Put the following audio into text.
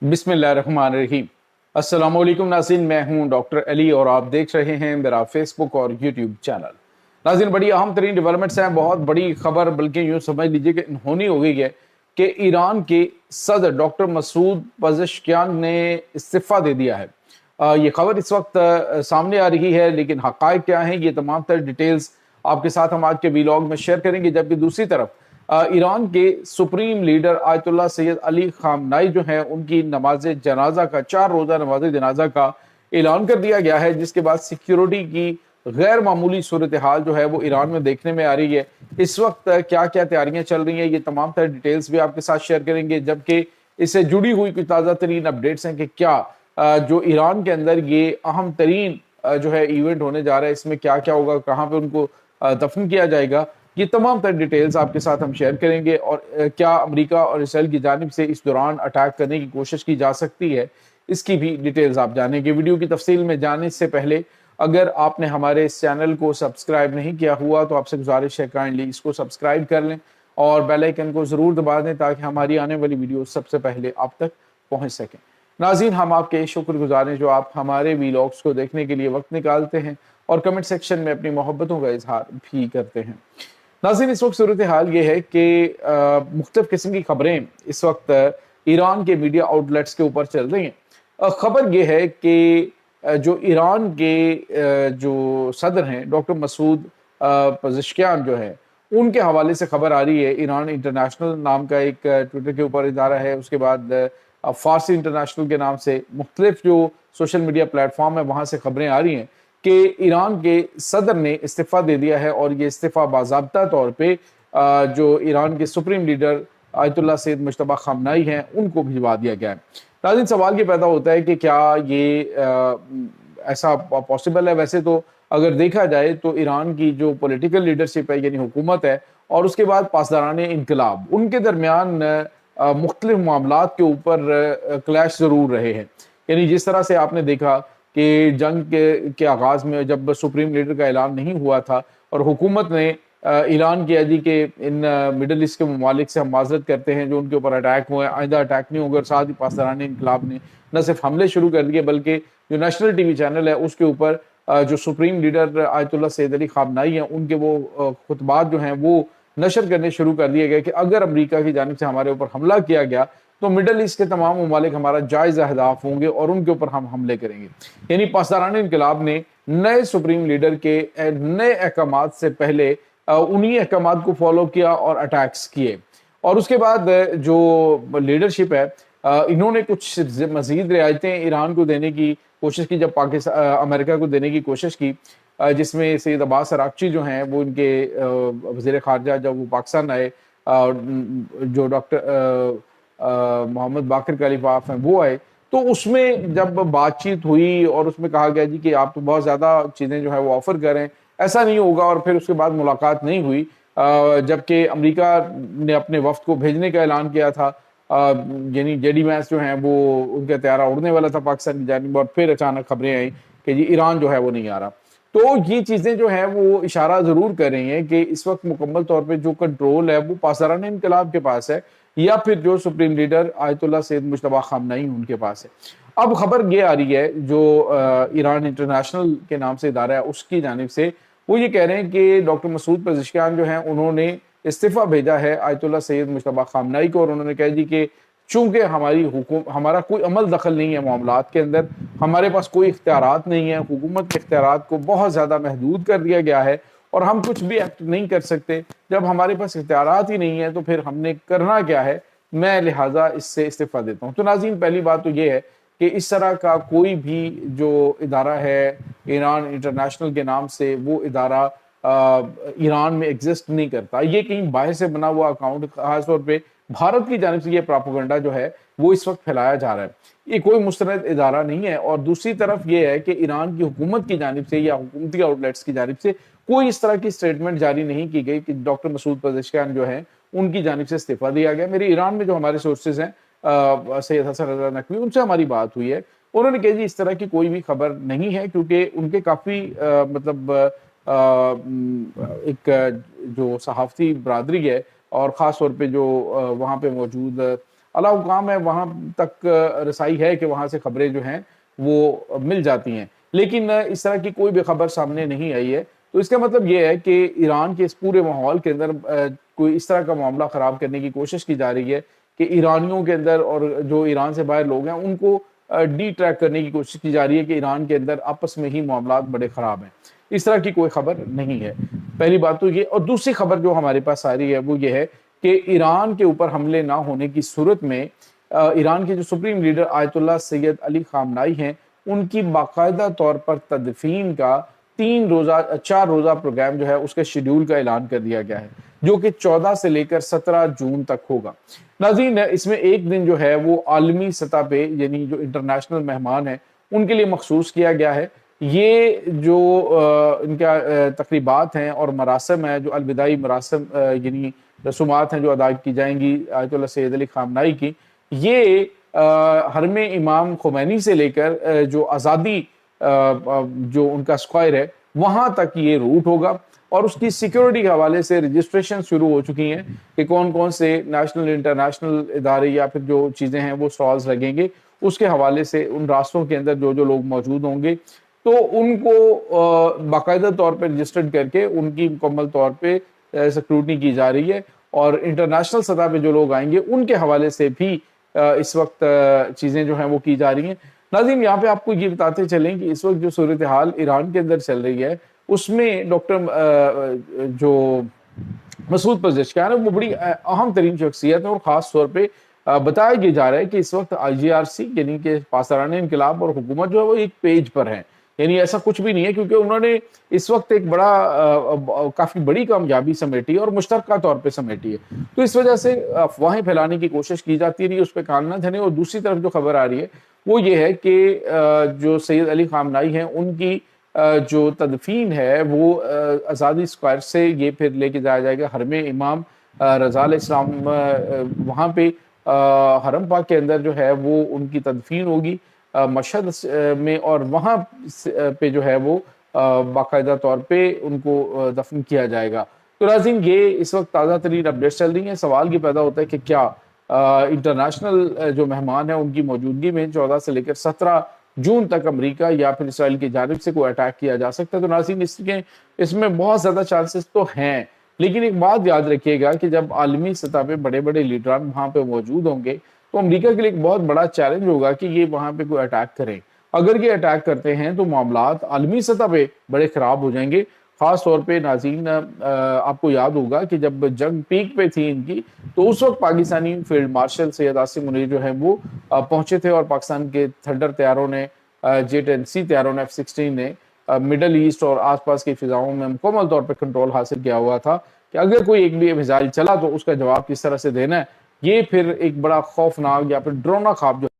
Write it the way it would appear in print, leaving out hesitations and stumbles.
बिस्मिल्लाहिर्रहमानिर्रहीम। अस्सलाम वालेकुम नाज़रीन, मैं हूं डॉक्टर अली और आप देख रहे हैं मेरा फेसबुक और यूट्यूब चैनल। नाज़रीन, बड़ी अहम तरीन डेवलपमेंट्स हैं, बहुत बड़ी खबर, बल्कि यूँ समझ लीजिए कि अनहोनी हो गई है कि ईरान के सदर डॉक्टर मसूद पज़ेश्कियान ने इस्तीफ़ा दे दिया है। ये खबर इस वक्त सामने आ रही है, लेकिन हक़ाइक़ क्या हैं, ये तमाम तर डिटेल्स आपके साथ हम आज के वीलॉग में शेयर करेंगे। जबकि दूसरी तरफ ईरान के supreme leader Ayatollah Syed Ali खामनाई जो हैं, उनकी नमाज जनाजा का 4 रोज़ा नमाज जनाजा का ऐलान कर दिया गया है, जिसके बाद सिक्योरिटी की गैर मामूली सूरत हाल जो है वो ईरान में देखने में आ रही है। इस वक्त क्या क्या तैयारियां चल रही हैं, ये तमाम तरह डिटेल्स भी आपके साथ शेयर करेंगे। जबकि इससे जुड़ी हुई कुछ ताज़ा तरीन अपडेट्स हैं कि क्या जो ईरान के अंदर ये अहम तरीन जो है इवेंट होने जा रहा है, इसमें क्या क्या होगा, कहाँ पे उनको दफन किया जाएगा, ये तमाम तर डिटेल्स आपके साथ हम शेयर करेंगे। और क्या अमेरिका और इसराइल की जानिब से इस दौरान अटैक करने की कोशिश की जा सकती है, इसकी भी डिटेल्स आप जानेंगे। वीडियो की तफसील में जाने से पहले अगर आपने हमारे इस चैनल को सब्सक्राइब नहीं किया हुआ तो आपसे गुजारिश है काइंडली इसको सब्सक्राइब कर लें और बेल आइकन को ज़रूर दबा दें ताकि हमारी आने वाली वीडियो सबसे पहले आप तक पहुँच सकें। नाज़रीन, हम आपके शुक्रगुजार हैं जो आप हमारे वीलॉग्स को देखने के लिए वक्त निकालते हैं और कमेंट सेक्शन में अपनी मोहब्बतों का इजहार भी करते हैं। नाज़रीन, इस वक्त सूरत हाल ये है कि मुख्तलिफ किस्म की खबरें इस वक्त ईरान के मीडिया आउटलेट्स के ऊपर चल रही हैं। खबर ये है कि जो ईरान के जो सदर हैं डॉक्टर मसूद पज़ेश्कियान जो है, उनके हवाले से खबर आ रही है। ईरान इंटरनेशनल नाम का एक ट्विटर के ऊपर इदारा है, उसके बाद फारसी इंटरनेशनल के नाम से मुख्तलिफ जो सोशल मीडिया प्लेटफॉर्म है वहाँ से खबरें आ रही हैं कि ईरान के सदर ने इस्तीफ़ा दे दिया है और ये इस्तीफ़ा बाज़ाब्ता तौर पे जो ईरान के supreme leader Ayatollah Syed Mojtaba Khamenei हैं, उनको भिजवा दिया गया है। नाज़रीन, सवाल ये पैदा होता है कि क्या ये ऐसा पॉसिबल है? वैसे तो अगर देखा जाए तो ईरान की जो पॉलिटिकल लीडरशिप है, यानी हुकूमत है, और उसके बाद पासदाराने इनकलाब, उनके दरमियान मुख्तलिफ मामलात के ऊपर क्लैश ज़रूर रहे हैं। यानी जिस तरह से आपने देखा कि जंग के आगाज़ में जब सुप्रीम लीडर का ऐलान नहीं हुआ था और हुकूमत ने ऐलान किया जी कि इन मिडल ईस्ट के ममालिक से हम माजरत करते हैं जो उनके ऊपर अटैक हुए, आइंदा अटैक नहीं होगा। और साथ ही पासदाराने इनकलाब ने न सिर्फ हमले शुरू कर दिए बल्कि जो नेशनल टीवी चैनल है उसके ऊपर जो supreme leader Ayatollah Syed Ali खामनाई हैं, उनके वो खुतबात जो हैं वो नशर करने शुरू कर दिए गए कि अगर अमेरिका की जानिब से हमारे ऊपर हमला किया गया तो मिडल ईस्ट के तमाम ममालिक हमारा जायज़ अहदाफ होंगे और उनके ऊपर हम हमले करेंगे। यानी पासदाराने इनकलाब ने नए सुप्रीम लीडर के नए अहकामात से पहले उन्हीं अहकामात को फॉलो किया और अटैक्स किए। और उसके बाद जो लीडरशिप है, इन्होंने कुछ मज़ीद रियायतें ईरान को देने की कोशिश की, जब पाकिस्तान अमेरिका को देने की कोशिश की, जिसमें सैयद अब्बास अरागची जो हैं वो इनके वज़ीर ख़ारजा जब वो पाकिस्तान आए, जो डॉक्टर मोहम्मद बाक़िर कालिफ़ाफ़ हैं वो आए, तो उसमें जब बातचीत हुई और उसमें कहा गया जी कि आप तो बहुत ज़्यादा चीज़ें जो है वो ऑफ़र कर रहे हैं, ऐसा नहीं होगा। और फिर उसके बाद मुलाकात नहीं हुई, जबकि अमेरिका ने अपने वफ्द को भेजने का ऐलान किया था। यानी जेडी वैंस जो हैं वो उनका तैयारा उड़ने वाला था पाकिस्तान की जानिब, और फिर अचानक खबरें आई कि जी ईरान जो है वो नहीं आ रहा। तो ये चीज़ें जो हैं वो इशारा ज़रूर कर रही हैं कि इस वक्त मुकम्मल तौर पे जो कंट्रोल है वो पासदाराने इनकलाब के पास है या फिर जो supreme leader Ayatollah Syed Mojtaba Khamenei उनके पास है। अब खबर ये आ रही है जो ईरान इंटरनेशनल के नाम से इदारा है उसकी जानिब से, वो ये कह रहे हैं कि डॉक्टर मसूद पज़ेश्कियान जो हैं उन्होंने इस्तीफ़ा भेजा है आयतुल्लाह सैयद मुज्तबा खामनाई को, और उन्होंने कहा जी कि चूँकि हमारा कोई अमल दखल नहीं है मामलात के अंदर, हमारे पास कोई इख्तियारात नहीं है, हुकूमत के इख्तियारात को बहुत ज़्यादा महदूद कर दिया गया है और हम कुछ भी एक्ट नहीं कर सकते। जब हमारे पास इख्तियारात ही नहीं है तो फिर हमने करना क्या है, मैं लिहाजा इससे इस्तीफ़ा देता हूँ। तो नाज़रीन, पहली बात तो ये है कि इस तरह का कोई भी जो इदारा है ईरान इंटरनेशनल के नाम से, वो इदारा ईरान में एग्जिस्ट नहीं करता। ये कहीं बाहर से बना हुआ अकाउंट, खासतौर पे भारत की जानिब से ये प्रोपेगेंडा जो है वो इस वक्त फैलाया जा रहा है। ये कोई मुस्तनद इदारा नहीं है। और दूसरी तरफ ये है कि ईरान की हुकूमत की जानिब से या हुकूमती आउटलेट्स की जानिब से कोई इस तरह की स्टेटमेंट जारी नहीं की गई कि डॉक्टर मसूद पज़ेश्कियान जो हैं उनकी जानिब से इस्तीफ़ा दिया गया। मेरे ईरान में जो हमारे सोर्सेज हैं, सैयद हसन रज़ा नकवी, उनसे हमारी बात हुई है। उन्होंने कहा जी इस तरह की कोई भी खबर नहीं है, क्योंकि उनके काफ़ी मतलब एक जो सहाफ़ती बरादरी है और ख़ास तौर पे जो वहाँ पे मौजूद اعلیٰ حکام ہے وہاں تک رسائی ہے کہ وہاں سے خبریں جو ہیں وہ مل جاتی ہیں، لیکن اس طرح کی کوئی بھی خبر سامنے نہیں آئی ہے۔ تو اس کا مطلب یہ ہے کہ ایران کے اس پورے ماحول کے اندر کوئی اس طرح کا معاملہ خراب کرنے کی کوشش کی جا رہی ہے کہ ایرانیوں کے اندر اور جو ایران سے باہر لوگ ہیں ان کو ڈی ٹریک کرنے کی کوشش کی جا رہی ہے کہ ایران کے اندر آپس میں ہی معاملات بڑے خراب ہیں۔ اس طرح کی کوئی خبر نہیں ہے، پہلی بات تو یہ۔ اور دوسری خبر جو ہمارے پاس آ رہی ہے وہ یہ ہے کہ ایران کے اوپر حملے نہ ہونے کی صورت میں ایران کے جو سپریم لیڈر آیت اللہ سید علی خامنائی ہیں ان کی باقاعدہ طور پر تدفین کا 4 روزہ پروگرام جو ہے اس کے شیڈیول کا اعلان کر دیا گیا ہے، جو کہ 14 سے لے کر 17 جون تک ہوگا۔ ناظرین، اس میں ایک دن جو ہے وہ عالمی سطح پہ یعنی جو انٹرنیشنل مہمان ہیں ان کے لیے مخصوص کیا گیا ہے۔ یہ جو ان کا تقریبات ہیں اور مراسم ہیں، جو الوداعی مراسم یعنی رسومات ہیں جو ادا کی جائیں گی آیت اللہ سید علی خامنائی کی، یہ حرم امام خمینی سے لے کر جو آزادی جو ان کا اسکوائر ہے وہاں تک یہ روٹ ہوگا، اور اس کی سیکیورٹی کے حوالے سے رجسٹریشن شروع ہو چکی ہیں کہ کون کون سے نیشنل انٹرنیشنل ادارے یا پھر جو چیزیں ہیں وہ سٹالز لگیں گے، اس کے حوالے سے ان راستوں کے اندر جو جو لوگ موجود ہوں گے تو ان کو باقاعدہ طور پہ رجسٹرڈ کر کے ان کی مکمل طور پہ سیکیورٹی کی جا رہی ہے، اور انٹرنیشنل سطح پہ جو لوگ آئیں گے ان کے حوالے سے بھی اس وقت چیزیں جو ہیں وہ کی جا رہی ہیں۔ ناظرین، یہاں پہ آپ کو یہ بتاتے چلیں کہ اس وقت جو صورتحال ایران کے اندر چل رہی ہے اس میں ڈاکٹر جو مسعود پزشکیان ہے وہ بڑی اہم ترین شخصیت ہے، اور خاص طور پہ بتایا یہ جا رہا ہے کہ اس وقت IGRC یعنی کہ پاسداران انقلاب اور حکومت جو ہے وہ ایک پیج پر ہیں، یعنی ایسا کچھ بھی نہیں ہے، کیونکہ انہوں نے اس وقت ایک کافی بڑی کامیابی سمیٹی اور مشترکہ طور پہ سمیٹی ہے، تو اس وجہ سے افواہیں پھیلانے کی کوشش کی جاتی رہی، اس پہ کان نہ دھنے۔ اور دوسری طرف جو خبر آ رہی ہے وہ یہ ہے کہ جو سید علی خامنائی ہیں ان کی جو تدفین ہے وہ آزادی اسکوائر سے یہ پھر لے کے جایا جائے گا حرم امام رضا علیہ السلام، وہاں پہ حرم پاک کے اندر جو ہے وہ ان کی تدفین ہوگی مشہد میں، اور وہاں پہ جو ہے وہ باقاعدہ طور پہ ان کو دفن کیا جائے گا۔ تو ناظرین، یہ اس وقت تازہ ترین اپڈیٹس چل رہی ہیں۔ سوال یہ پیدا ہوتا ہے کہ کیا انٹرنیشنل جو مہمان ہیں ان کی موجودگی میں 14 سے لے کر 17 جون تک امریکہ یا پھر اسرائیل کی جانب سے کوئی اٹیک کیا جا سکتا ہے؟ تو ناظرین، اس میں بہت زیادہ چانسز تو ہیں، لیکن ایک بات یاد رکھیے گا کہ جب عالمی سطح پہ بڑے بڑے لیڈران وہاں پہ موجود ہوں گے تو امریکہ کے لیے ایک بہت بڑا چیلنج ہوگا کہ یہ وہاں پہ کوئی اٹیک کریں۔ اگر یہ اٹیک کرتے ہیں تو معاملات عالمی سطح پہ بڑے خراب ہو جائیں گے۔ خاص طور پہ ناظرین، آپ کو یاد ہوگا کہ جب جنگ پیک پہ تھی ان کی تو اس وقت پاکستانی فیلڈ مارشل سید عاصم منیر جو ہیں وہ پہنچے تھے، اور پاکستان کے تھنڈر طیاروں نے J-10C طیاروں نے F-16 نے مڈل ایسٹ اور آس پاس کی فضاؤں میں مکمل طور پہ کنٹرول حاصل کیا ہوا تھا کہ اگر کوئی ایک بھی میزائل چلا تو اس کا جواب کس طرح سے دینا ہے۔ یہ پھر ایک بڑا خوفناک یا پھر ڈرونا خواب جو